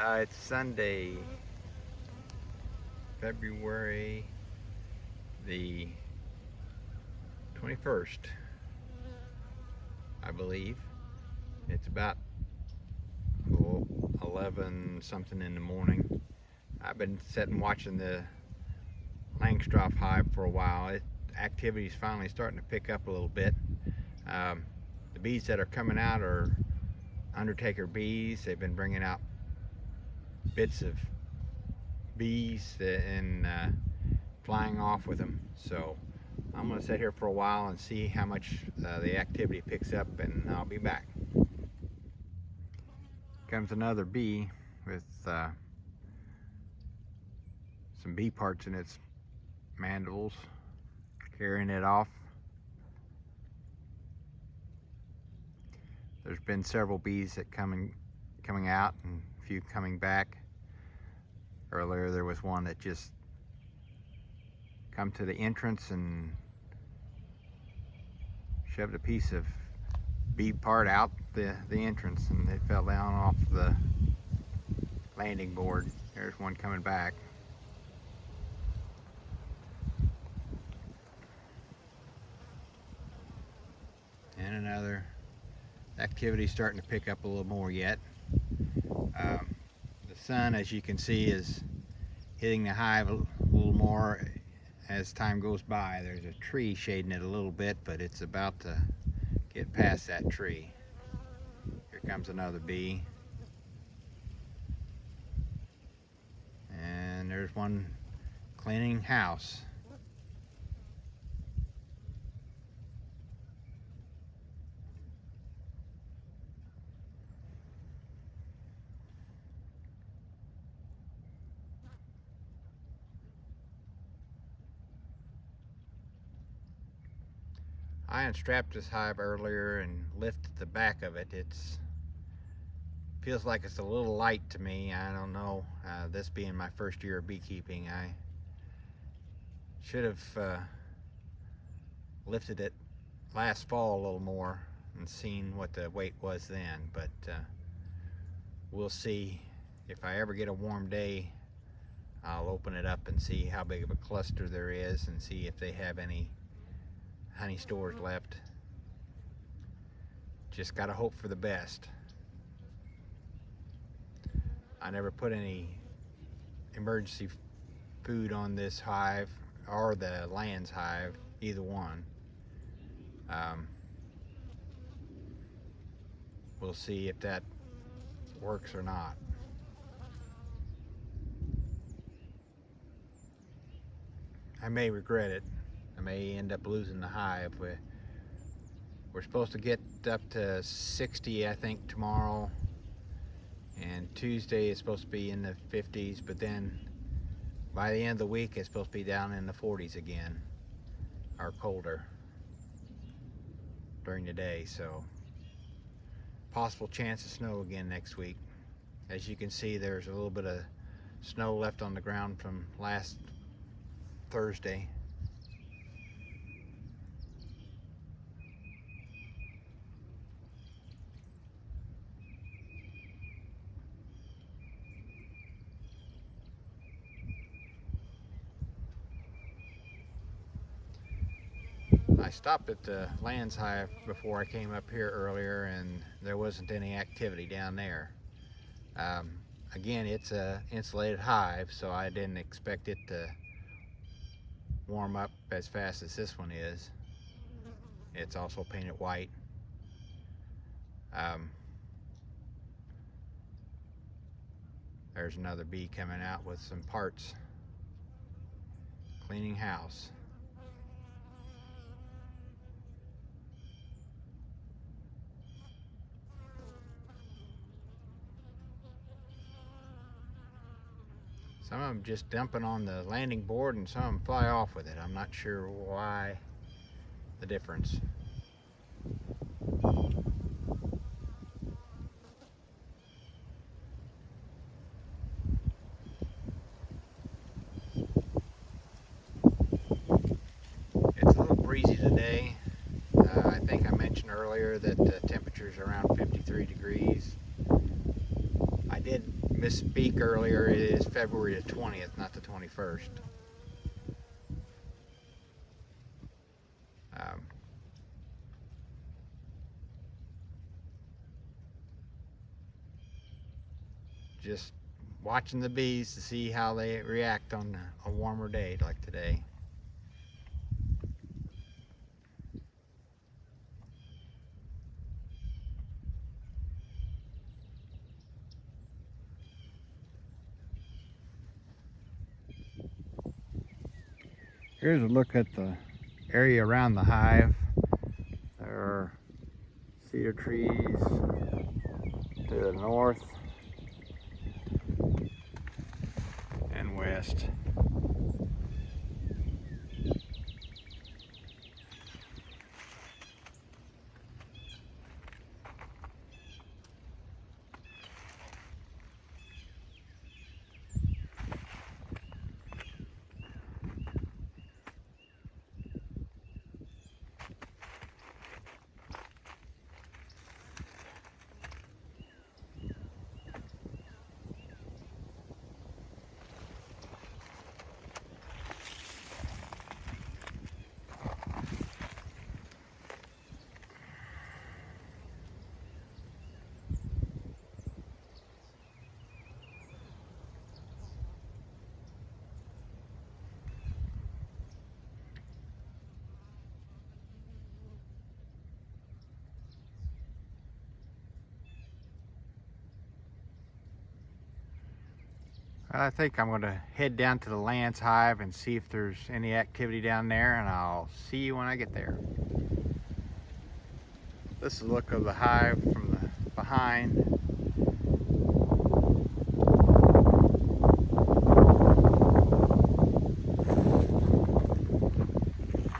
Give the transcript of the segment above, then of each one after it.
It's Sunday, February the 21st, I believe. It's about 11 something in the morning. I've been sitting watching the Langstroth hive for a while. Activity's finally starting to pick up a little bit. The bees that are coming out are Undertaker bees. They've been bringing out bits of bees and flying off with them. So I'm going to sit here for a while and see how much the activity picks up, and I'll be back. Comes another bee with some bee parts in its mandibles, carrying it off. There's been several bees that coming out and a few coming back. Earlier there was one that just come to the entrance and shoved a piece of bee part out the entrance, and it fell down off the landing board. There's one coming back. And another. Activity starting to pick up a little more yet. The sun, as you can see, is hitting the hive a little more as time goes by. There's a tree shading it a little bit, but it's about to get past that tree. Here comes another bee. And there's one cleaning house. I unstrapped this hive earlier and lifted the back of it. It's feels like it's a little light to me. I don't know. This being my first year of beekeeping, I should have lifted it last fall a little more and seen what the weight was then. But we'll see. If I ever get a warm day, I'll open it up and see how big of a cluster there is and see if they have any honey stores left. Just gotta hope for the best. I never put any emergency food on this hive or the Land's hive, either one. We'll see if that works or not. I may regret it. I may end up losing the hive. We're supposed to get up to 60, I think, tomorrow, and Tuesday is supposed to be in the 50s, but then by the end of the week it's supposed to be down in the 40s again, or colder during the day. So possible chance of snow again next week. As you can see, there's a little bit of snow left on the ground from last Thursday. I stopped at the Land's hive before I came up here earlier, and there wasn't any activity down there. Again, it's a insulated hive, so I didn't expect it to warm up as fast as this one is. It's also painted white. There's another bee coming out with some parts, cleaning house. Some of them just dumping on the landing board, and some of them fly off with it. I'm not sure why, the difference. It's a little breezy today. I think I mentioned earlier that the temperature's around 53 degrees. I did misspeak earlier. It is February the 20th, not the 21st. Um, just watching the bees to see how they react on a warmer day like today. Here's a look at the area around the hive. There are cedar trees to the north and west. I think I'm going to head down to the Lance hive and see if there's any activity down there, and I'll see you when I get there. This is a look of the hive from the behind.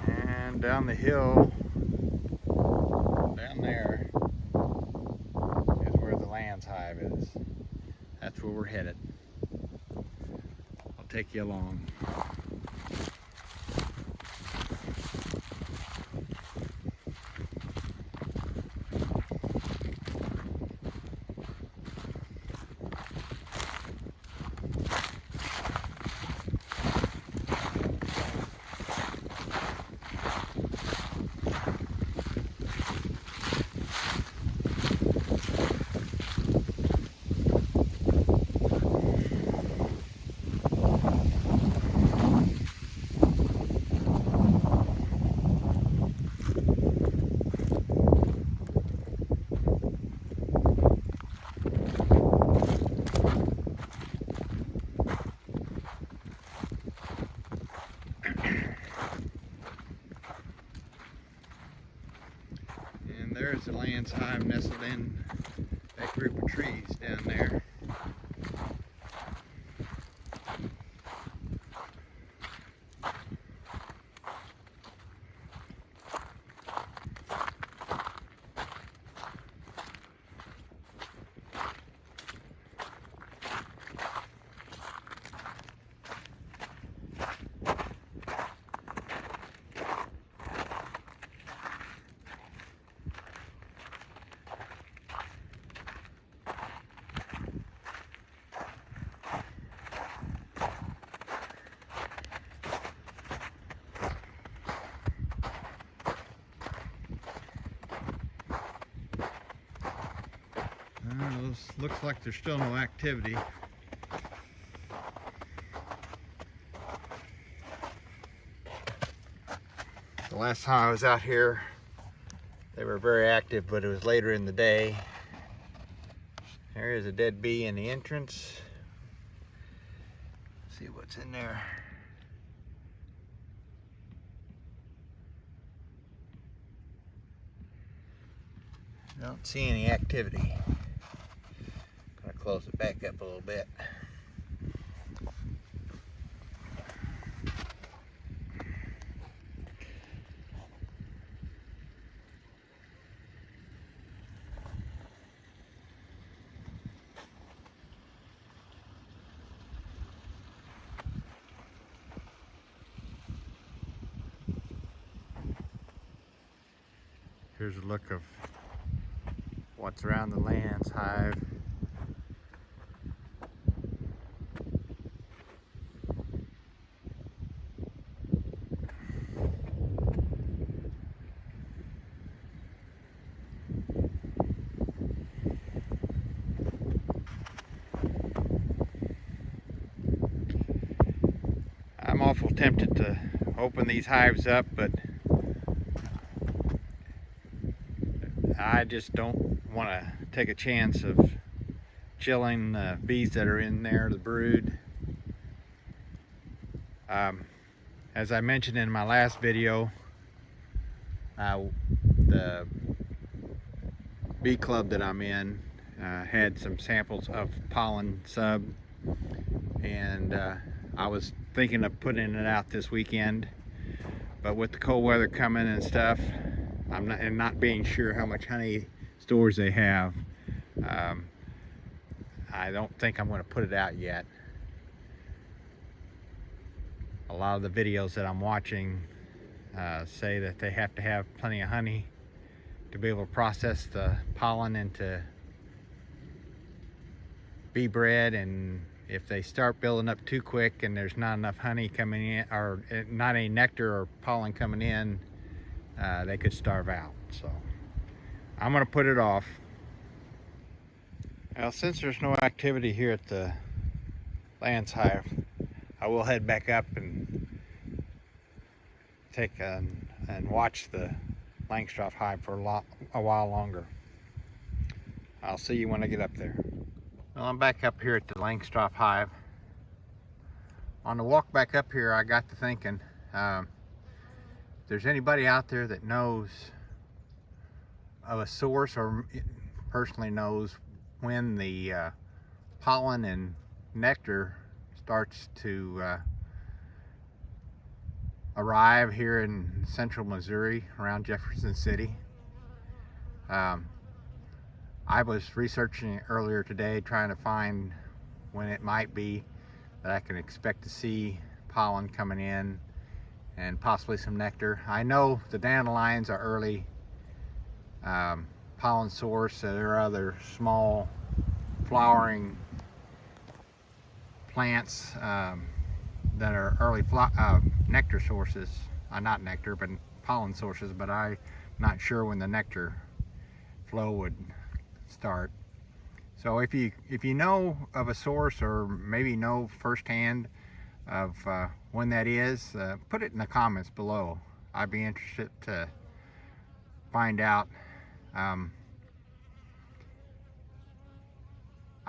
And down the hill, down there, is where the Lance hive is. That's where we're headed. I'll take you along. And there's the Lance hive nestled in that group of trees down there. Looks like there's still no activity. The last time I was out here, they were very active, but it was later in the day. There is a dead bee in the entrance. Let's see what's in there. Don't see any activity. Gonna close it back up a little bit. Here's a look of what's around the Lance hive. tempted to open these hives up, but I just don't want to take a chance of chilling the bees that are in there, the brood. As I mentioned in my last video, the bee club that I'm in had some samples of pollen sub, and I was thinking of putting it out this weekend, but with the cold weather coming and stuff, I'm not being sure how much honey stores they have. I don't think I'm going to put it out yet. A lot of the videos that I'm watching say that they have to have plenty of honey to be able to process the pollen into bee bread, and if they start building up too quick and there's not enough honey coming in, or not any nectar or pollen coming in, they could starve out. So I'm going to put it off. Now, since there's no activity here at the Lance hive, I will head back up and take and watch the Langstroth hive for a while longer. I'll see you when I get up there. Well, I'm back up here at the Langstroth hive. On the walk back up here, I got to thinking, if there's anybody out there that knows of a source or personally knows when the pollen and nectar starts to arrive here in central Missouri around Jefferson City. I was researching it earlier today, trying to find when it might be that I can expect to see pollen coming in and possibly some nectar. I know the dandelions are early pollen source. There are other small flowering plants that are early nectar sources. Not nectar, but pollen sources, but I'm not sure when the nectar flow would start. So if you know of a source, or maybe know firsthand of when that is, put it in the comments below. I'd be interested to find out. I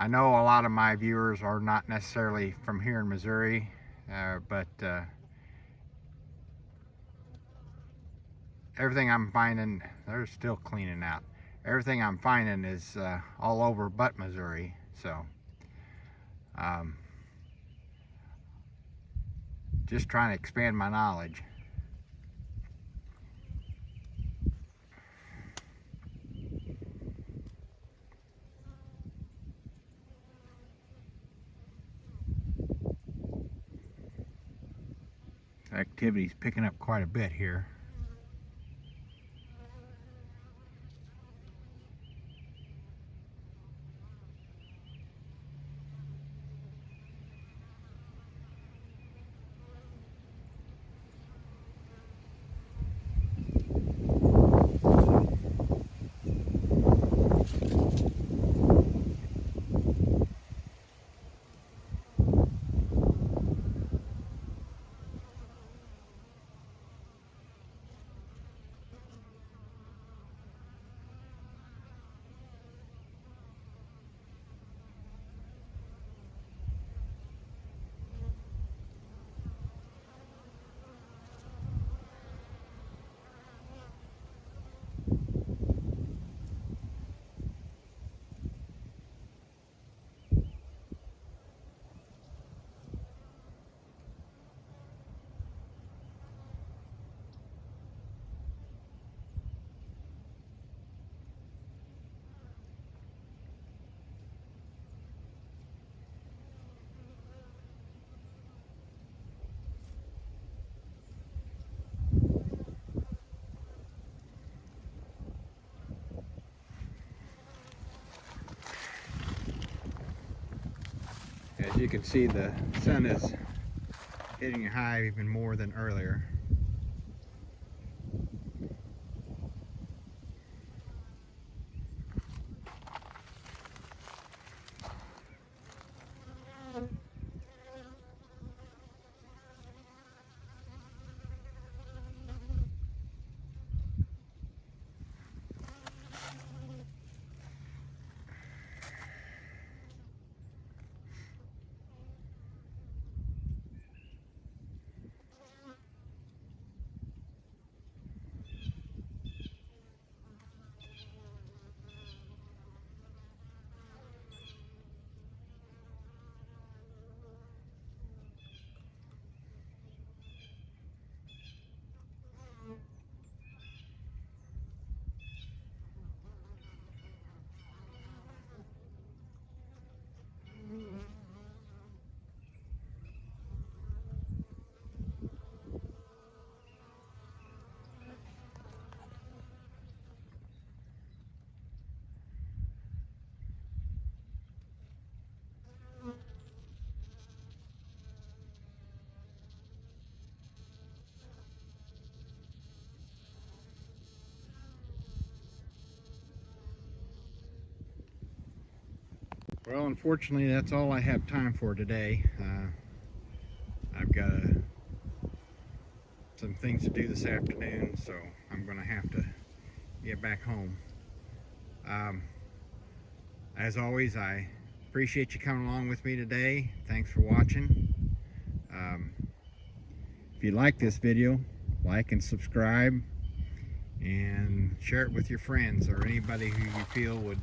know a lot of my viewers are not necessarily from here in Missouri, but everything I'm finding, they're still cleaning out. Everything I'm finding is all over but Missouri. So just trying to expand my knowledge. Activity's picking up quite a bit here. As you can see, the sun is hitting your hive even more than earlier. Well, unfortunately, that's all I have time for today. I've got some things to do this afternoon, so I'm going to have to get back home. As always, I appreciate you coming along with me today. Thanks for watching. If you like this video, like and subscribe, and share it with your friends or anybody who you feel would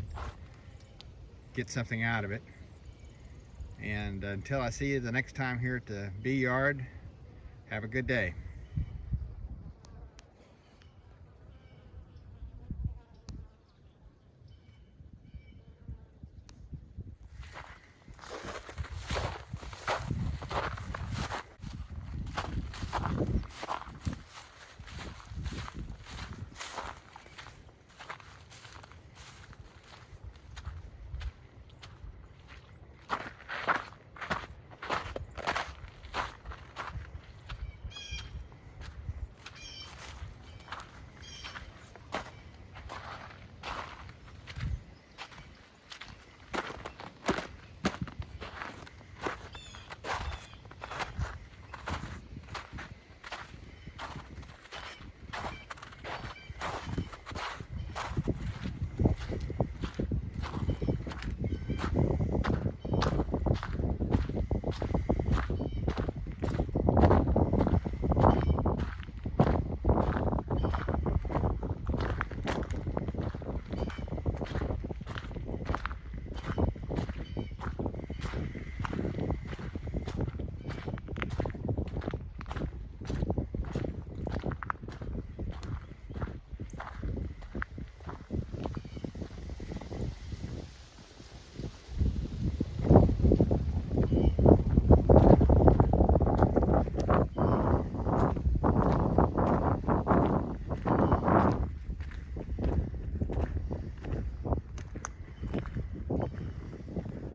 get something out of it. And until I see you the next time here at the bee yard, have a good day.